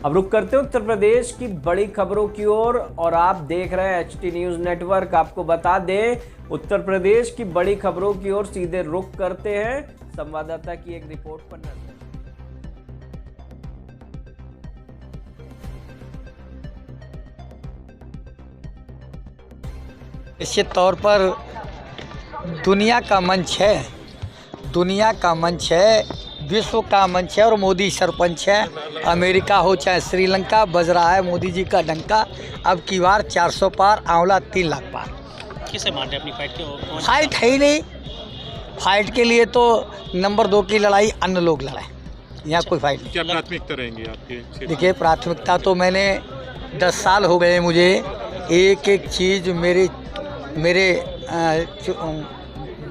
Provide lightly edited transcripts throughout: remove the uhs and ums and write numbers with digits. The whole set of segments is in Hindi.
अब रुक करते हैं उत्तर प्रदेश की बड़ी खबरों की ओर और आप देख रहे हैं HT न्यूज नेटवर्क। आपको बता दें, उत्तर प्रदेश की बड़ी खबरों की ओर सीधे रुक करते हैं संवाददाता की एक रिपोर्ट पर नजर। निश्चित तौर पर दुनिया का मंच है, विश्व का मंच है और मोदी सरपंच है। अमेरिका हो चाहे श्रीलंका, बज रहा है मोदी जी का डंका। अब की बार 400 पार, आंवला 3 लाख पार। किसे मानते हैं अपनी फाइट के? फाइट है ही नहीं। फाइट के लिए तो नंबर 2 की लड़ाई अन्य लोग लड़ाएं, यहाँ कोई फाइट नहीं। क्या प्राथमिकता रहेंगी आपकी? देखिए, प्राथमिकता तो मैंने 10 साल हो गए मुझे, एक एक चीज़ मेरे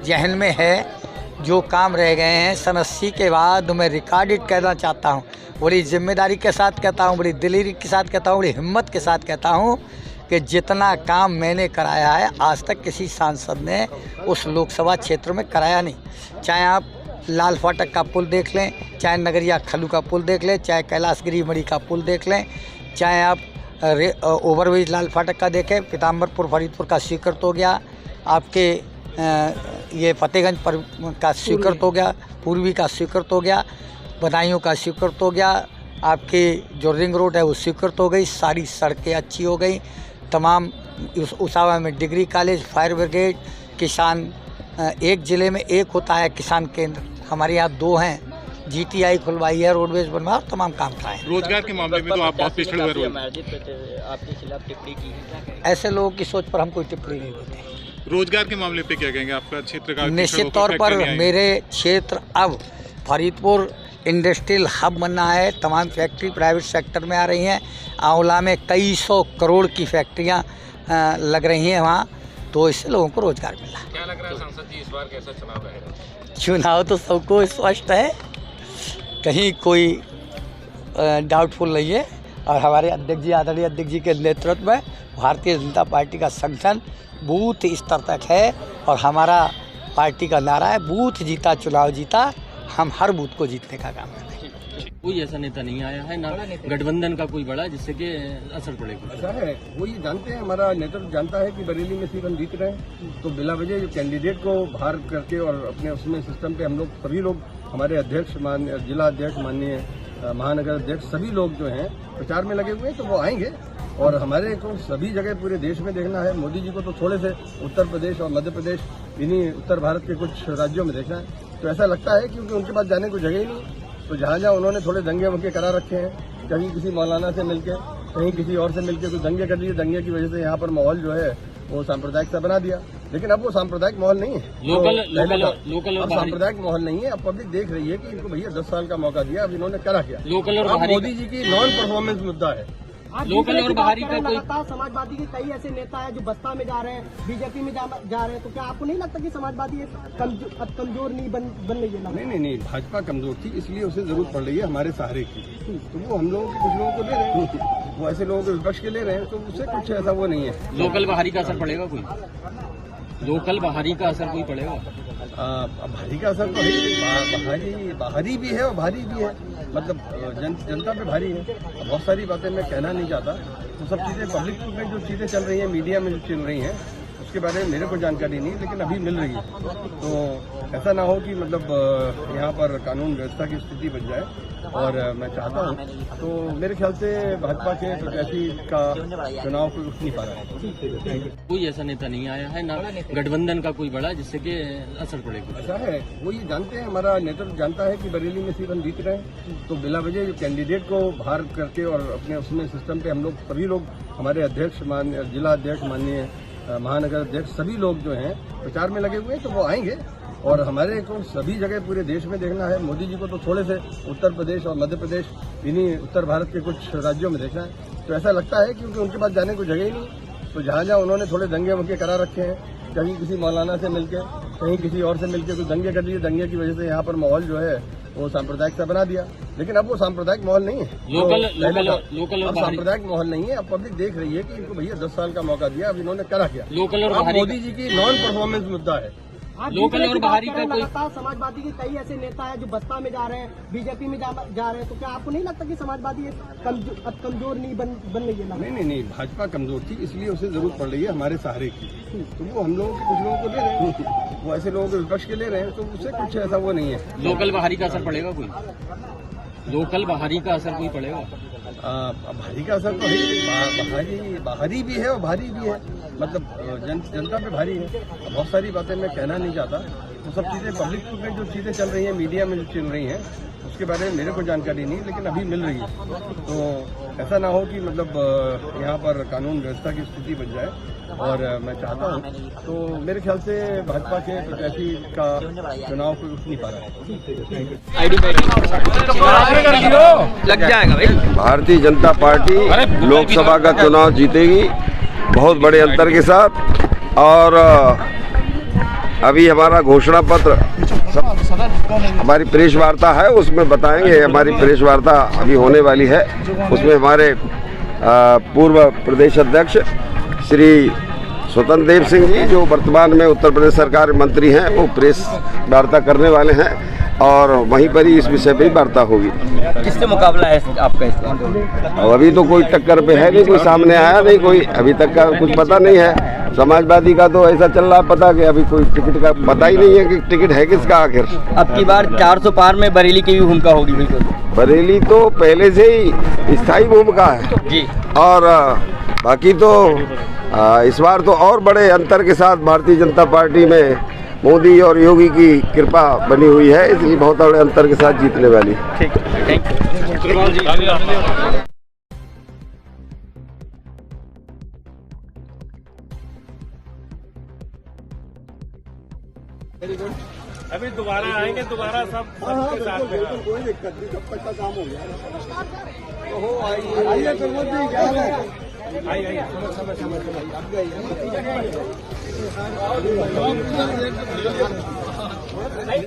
जहन में है। जो काम रह गए हैं सन 80 के बाद मैं रिकॉर्डेड कहना चाहता हूँ। बड़ी जिम्मेदारी के साथ कहता हूँ, बड़ी दिलेरी के साथ कहता हूँ, बड़ी हिम्मत के साथ कहता हूँ कि जितना काम मैंने कराया है आज तक किसी सांसद ने उस लोकसभा क्षेत्र में कराया नहीं। चाहे आप लाल फाटक का पुल देख लें, चाहे नगरिया खल्लू का पुल देख लें, चाहे कैलाशगिरी मड़ी का पुल देख लें, चाहे आप ओवरब्रिज लाल फाटक का देखें, पीताम्बरपुर फरीदपुर का स्वीकृत हो गया, आपके ये फतेहगंज पर का स्वीकृत हो गया, पूर्वी का स्वीकृत हो गया, बदायूं का स्वीकृत हो गया, आपकी जो रिंग रोड है वो स्वीकृत हो गई, सारी सड़कें अच्छी हो गई, तमाम उसावा में डिग्री कॉलेज, फायर ब्रिगेड, किसान, एक ज़िले में एक होता है किसान केंद्र, हमारे यहाँ 2 हैं, GTI खुलवाई है, रोडवेज बनवा, तमाम काम कराए। रोजगार के मामले में तो आप बहुत पिछड़े हुए आपके खिलाफ टिप्पणी की है। ऐसे लोगों की सोच पर हम कोई टिप्पणी नहीं देते। रोजगार के मामले पे क्या कहेंगे? आपका क्षेत्र का निश्चित तौर पर मेरे क्षेत्र अब फरीदपुर इंडस्ट्रियल हब बनना है, तमाम फैक्ट्री प्राइवेट सेक्टर में आ रही हैं। आंवला में कई 100 करोड़ की फैक्ट्रियां लग रही हैं वहाँ, तो इससे लोगों को रोजगार मिला। क्या लग रहा है सांसद जी, इस बार कैसा चुनाव रहेगा? चुनाव तो सबको स्पष्ट है, कहीं कोई डाउटफुल नहीं है। और हमारे अध्यक्ष जी, आदरणीय अध्यक्ष जी के नेतृत्व में भारतीय जनता पार्टी का संगठन बूथ स्तर तक है और हमारा पार्टी का नारा है, बूथ जीता चुनाव जीता। हम हर बूथ को जीतने का काम कर रहे हैं। कोई ऐसा नेता नहीं आया है ना गठबंधन का कोई बड़ा जिससे कि असर पड़ेगा। ऐसा है, वो ये जानते हैं, हमारा नेतृत्व जानता है कि बरेली में सीट हम जीत रहे हैं, तो बिला वजह जो कैंडिडेट को बाहर करके और अपने उसमें सिस्टम पे हम लोग सभी लोग, हमारे अध्यक्ष, जिला अध्यक्ष, माननीय महानगर अध्यक्ष, सभी लोग जो हैं प्रचार में लगे हुए हैं, तो वो आएंगे। और हमारे को सभी जगह पूरे देश में देखना है। मोदी जी को तो थोड़े से उत्तर प्रदेश और मध्य प्रदेश, इन्हीं उत्तर भारत के कुछ राज्यों में देखना है। तो ऐसा लगता है क्योंकि उनके पास जाने को जगह ही नहीं, तो जहाँ जहाँ उन्होंने थोड़े दंगे वंगे करा रखे हैं, कहीं किसी मौलाना से मिलके, कहीं किसी और से मिलके कुछ दंगे कर लिए, दंगे की वजह से यहाँ पर माहौल जो है वो सांप्रदायिक सा बना दिया। लेकिन अब वो सांप्रदायिक माहौल नहीं है, लोकल अब सांप्रदायिक माहौल नहीं है। अब पब्लिक देख रही है कि इनको भैया 10 साल का मौका दिया, अब इन्होंने करा क्या। लोकल और अब मोदी जी की नॉन परफॉर्मेंस मुद्दा है। लोकल और बाहरी का कोई समाजवादी के कई ऐसे नेता हैं जो बसपा में जा रहे हैं, बीजेपी में जा रहे हैं, तो क्या आपको नहीं लगता कि समाजवादी अब कमजोर नहीं बन रही है? नहीं, भाजपा कमजोर थी, इसलिए उसे जरूरत पड़ रही है हमारे सहारे की, तो वो हम लोगों के कुछ लोगों को ले रहे हैं, वो ऐसे लोगों के विपक्ष के ले रहे हैं, तो उससे कुछ ऐसा वो नहीं है। लोकल बाहरी का असर पड़ेगा कोई? लोकल बाहरी का असर कोई पड़ेगा? भारी का असर तो है, बाहरी भी है और भारी भी है, मतलब जनता पे भारी है। बहुत सारी बातें मैं कहना नहीं चाहता, तो सब चीज़ें पब्लिक में जो चीज़ें चल रही हैं, मीडिया में जो चल रही हैं, उसके बारे में मेरे को जानकारी नहीं, लेकिन अभी मिल रही है। तो ऐसा ना हो कि मतलब यहाँ पर कानून व्यवस्था की स्थिति बन जाए, और मैं चाहता हूँ, तो मेरे ख्याल से भाजपा के प्रत्याशी का चुनाव कोई उठ नहीं पा रहा है। कोई ऐसा नेता नहीं आया है ना गठबंधन का कोई बड़ा जिससे कि असर पड़ेगा। ऐसा है, वो ये जानते हैं, हमारा नेतृत्व जानता है कि बरेली में सीट हम जीत रहे हैं, तो बिला वजह जो कैंडिडेट को बाहर करके और अपने उसमें सिस्टम पे हम लोग सभी लोग, हमारे अध्यक्ष, जिला अध्यक्ष, माननीय महानगर अध्यक्ष, सभी लोग जो हैं प्रचार में लगे हुए हैं, तो वो आएंगे। और हमारे को सभी जगह पूरे देश में देखना है। मोदी जी को तो थोड़े से उत्तर प्रदेश और मध्य प्रदेश, इन्हीं उत्तर भारत के कुछ राज्यों में देखना है, तो ऐसा लगता है क्योंकि उनके पास जाने को जगह ही नहीं, तो जहाँ जहाँ उन्होंने थोड़े दंगे वंगे करा रखे हैं, कहीं किसी मौलाना से मिलके, कहीं किसी और से मिलके कुछ दंगे कर लिए, दंगे की वजह से यहाँ पर माहौल जो है वो सांप्रदायिक सा बना दिया। लेकिन अब वो सांप्रदायिक माहौल नहीं है, लोकल अब सांप्रदायिक माहौल नहीं है। अब पब्लिक देख रही है कि इनको भैया 10 साल का मौका दिया, अब इन्होंने करा क्या। लोकल और अब मोदी जी की नॉन परफॉर्मेंस मुद्दा है। आप लोकल जीतने और की बात बाहरी कर का रहे हैं, कोई लगातार समाजवादी के कई ऐसे नेता हैं जो बसपा में जा रहे हैं, बीजेपी में जा रहे हैं, तो क्या आपको नहीं लगता कि समाजवादी अब कमजोर नहीं बन रही है? नहीं, भाजपा कमजोर थी, इसलिए उसे जरूरत पड़ रही है हमारे सहारे की। तो वो हम लोगों कुछ लोगों को ले रहे हैं, वो ऐसे लोगों को विपक्ष के ले रहे हैं, तो उससे कुछ ऐसा वो नहीं है। लोकल बाहरी का असर पड़ेगा कोई? लोकल बाहरी का असर कोई पड़ेगा? भारी का असर तो है, बाहरी भी है और भारी भी है, मतलब जनता पे भारी है। बहुत सारी बातें मैं कहना नहीं चाहता, वो सब चीज़ें पब्लिक में जो चीज़ें चल रही हैं, मीडिया में जो चल रही हैं, उसके बारे में मेरे को जानकारी नहीं, लेकिन अभी मिल रही है। तो ऐसा ना हो कि मतलब यहाँ पर कानून व्यवस्था की स्थिति बन जाए, और मैं चाहता हूँ, तो मेरे ख्याल से भाजपा के प्रत्याशी का चुनाव कोई उठ नहीं पा रहा है। लग जाएगा भाई। भारतीय जनता पार्टी लोकसभा का चुनाव जीतेगी बहुत बड़े अंतर के साथ। और अभी हमारा घोषणा पत्र हमारी प्रेस वार्ता है, उसमें बताएंगे। हमारी प्रेस वार्ता अभी होने वाली है, उसमें हमारे पूर्व प्रदेश अध्यक्ष श्री स्वतंत्र देव सिंह जी, जो वर्तमान में उत्तर प्रदेश सरकार मंत्री हैं, वो प्रेस वार्ता करने वाले हैं, और वहीं पर ही इस विषय पर ही वार्ता होगी। किससे मुकाबला है आपका इस बार? और अभी तो कोई टक्कर पे है नहीं, कोई सामने आया नहीं, कोई अभी तक का कुछ पता नहीं है। समाजवादी का तो ऐसा चल रहा पता कि अभी कोई टिकट का पता ही नहीं है कि टिकट है किसका आखिर। अब की बार 400 पार में बरेली की भी भूमिका होगी। बिल्कुल, बरेली तो पहले से ही स्थायी भूमिका है जी। और बाकी तो इस बार तो और बड़े अंतर के साथ भारतीय जनता पार्टी में मोदी और योगी की कृपा बनी हुई है, इसलिए बहुत बड़े अंतर के साथ जीतने वाली। ठीक, थैंक यू। अभी दोबारा आएंगे, दोबारा सब सबके साथ में। कोई दिक्कत नहीं, सब का काम हो गया। आइए प्रमोद जी, क्या हाल है? आइए समझ